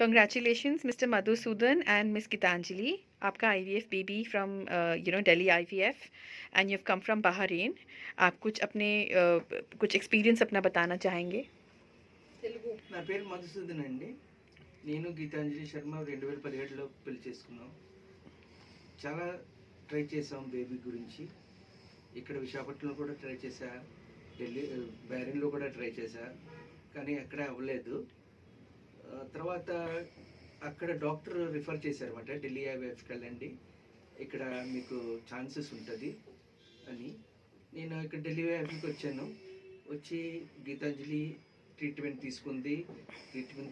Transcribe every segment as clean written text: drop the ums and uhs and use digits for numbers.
Congratulations, Mr. Madhusudan and Miss Gitanjali. आपका IVF baby from Delhi IVF and you've come from Bahrain. आप कुछ अपने कुछ experience अपना बताना चाहेंगे? నా పేరు మధుసూదన్ అండి. నేను గీతాంజలి శర్మ 2017లో పెళ్లి చేసుకున్నాం. చాలా ట్రై చేసాం బేబీ గురించి. ఇక్కడ విశాఖపట్నంలో కూడా ట్రై చేశా, ఢిల్లీ బహ్రెయిన్లో కూడా ట్రై చేశా, కానీ ఎక్కడ అవ్వలేదు. తర్వాత అక్కడ డాక్టర్ రిఫర్ చేశారన్నమాట, ఢిల్లీ ఐవీఎఫ్కి వెళ్ళండి, ఇక్కడ మీకు ఛాన్సెస్ ఉంటుంది అని. నేను ఇక్కడ ఢిల్లీ ఐవీఎఫ్కి వచ్చాను. వచ్చి గీతాంజలి ట్రీట్మెంట్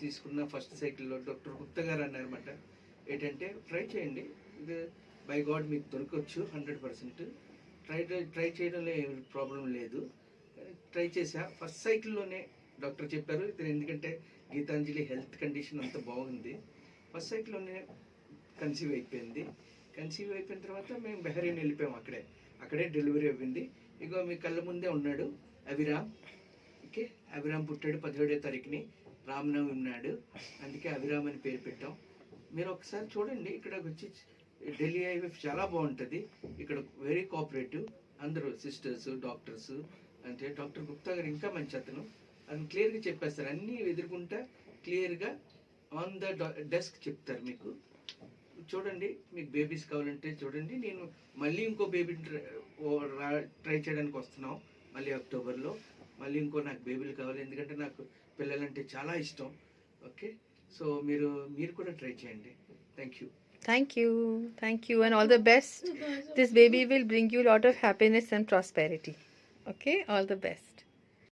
తీసుకున్న ఫస్ట్ సైకిల్లో డాక్టర్ గుప్తా గారు అన్నారన్నమాట, ఏంటంటే ట్రై చేయండి, ఇది బై గాడ్ మీకు దొరకవచ్చు 100%. ట్రై చేయడంలో ఏం ప్రాబ్లం లేదు. ట్రై చేసా. ఫస్ట్ సైకిల్లోనే డాక్టర్ చెప్పారు, ఇది ఎందుకంటే గీతాంజలి హెల్త్ కండిషన్ అంత బాగుంది. ఫస్ట్ సైకిల్లోనే కన్సీవ్ అయిపోయిన తర్వాత మేము బహ్రెయిన్ వెళ్ళిపోయాం. అక్కడే డెలివరీ అవ్వింది. ఇగో మీ కళ్ళ ముందే ఉన్నాడు అభిరామ్. ఓకే, అభిరామ్ పుట్టాడు 17వ తారీఖుని, రామ్నవమి ఉన్నాడు, అందుకే అభిరామ్ అని పేరు పెట్టాం. మీరు ఒకసారి చూడండి, ఇక్కడ వచ్చి ఢిల్లీ ఐవీఎఫ్ చాలా బాగుంటుంది. ఇక్కడ వెరీ కోఆపరేటివ్, అందరూ సిస్టర్స్, డాక్టర్స్. అంటే డాక్టర్ గుప్తా గారు ఇంకా మంచి అతను క్లియర్గా చెప్పేస్తారు, అన్నీ ఎదుర్కొంటా క్లియర్గా ఆన్ ద డెస్క్ చెప్తారు. మీకు చూడండి, మీకు బేబీస్ కావాలంటే చూడండి. నేను మళ్ళీ ఇంకో బేబీ ట్రై చేయడానికి వస్తున్నాం, మళ్ళీ అక్టోబర్లో. మళ్ళీ ఇంకో నాకు బేబీలు కావాలి, ఎందుకంటే నాకు పిల్లలంటే చాలా ఇష్టం. ఓకే, సో మీరు కూడా ట్రై చేయండి. Thank you and all the best. This baby will bring you a lot of happiness and prosperity. Okay, all the best.